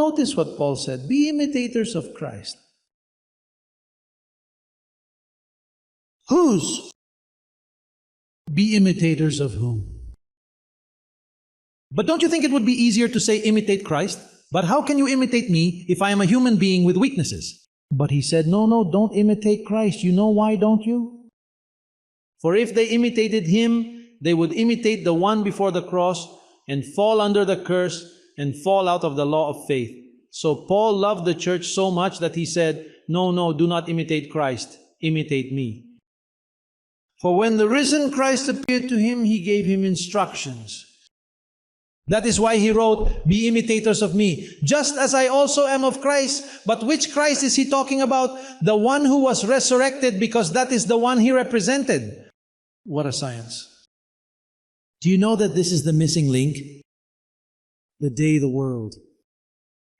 notice what Paul said, be imitators of Christ. Whose? Be imitators of whom? But don't you think it would be easier to say imitate Christ? But how can you imitate me if I am a human being with weaknesses? But he said, no, don't imitate Christ. You know why, don't you? For if they imitated him, they would imitate the one before the cross and fall under the curse and fall out of the law of faith. So Paul loved the church so much that he said, no, do not imitate Christ, imitate me. For when the risen Christ appeared to him, he gave him instructions. That is why he wrote, be imitators of me, just as I also am of Christ. But which Christ is he talking about? The one who was resurrected, because that is the one he represented. What a science. Do you know that this is the missing link? The day the world.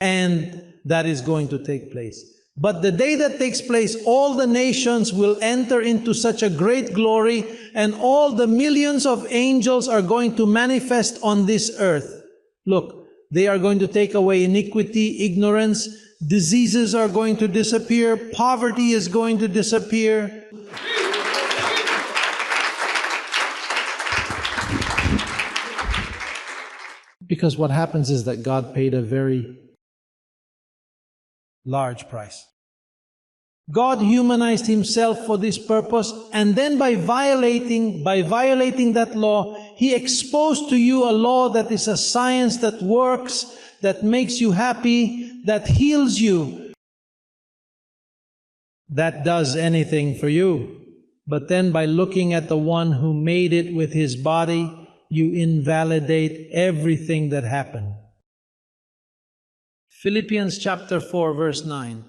And that is going to take place. But the day that takes place, all the nations will enter into such a great glory, and all the millions of angels are going to manifest on this earth. Look, they are going to take away iniquity, ignorance, diseases are going to disappear, poverty is going to disappear. Because what happens is that God paid a very large price. God humanized himself for this purpose, and then by violating that law, he exposed to you a law that is a science that works, that makes you happy, that heals you, that does anything for you. But then by looking at the one who made it with his body, you invalidate everything that happened. Philippians chapter 4, verse 9.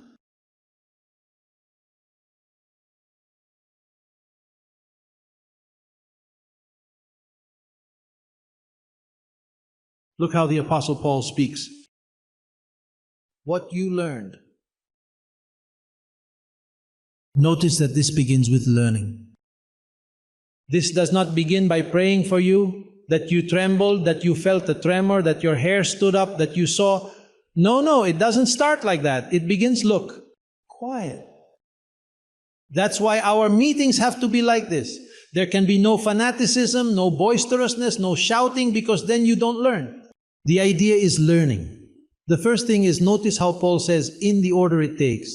Look how the Apostle Paul speaks. What you learned. Notice that this begins with learning. This does not begin by praying for you, that you trembled, that you felt a tremor, that your hair stood up, that you saw. No, it doesn't start like that. It begins, look, quiet. That's why our meetings have to be like this. There can be no fanaticism, no boisterousness, no shouting, because then you don't learn. The idea is learning. The first thing is, notice how Paul says, in the order it takes.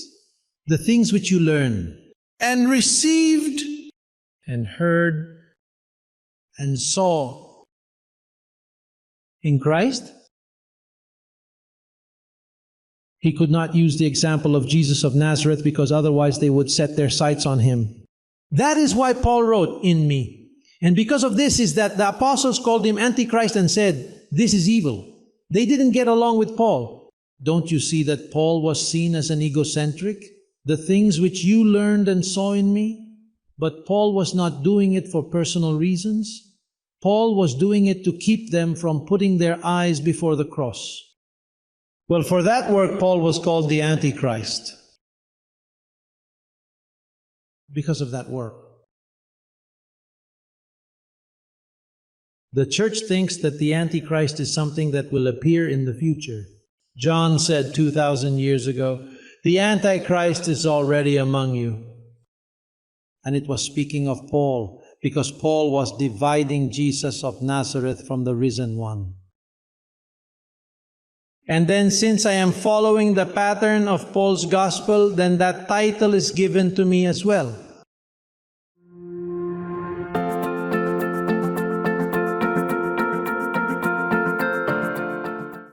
The things which you learn and received and heard and saw in Christ. He could not use the example of Jesus of Nazareth because otherwise they would set their sights on him. That is why Paul wrote, in me. And because of this is that the apostles called him Antichrist and said, this is evil. They didn't get along with Paul. Don't you see that Paul was seen as an egocentric? The things which you learned and saw in me? But Paul was not doing it for personal reasons. Paul was doing it to keep them from putting their eyes before the cross. Well, for that work, Paul was called the Antichrist. Because of that work. The church thinks that the Antichrist is something that will appear in the future. John said 2,000 years ago, the Antichrist is already among you. And it was speaking of Paul, because Paul was dividing Jesus of Nazareth from the risen one. And then since I am following the pattern of Paul's gospel, then that title is given to me as well.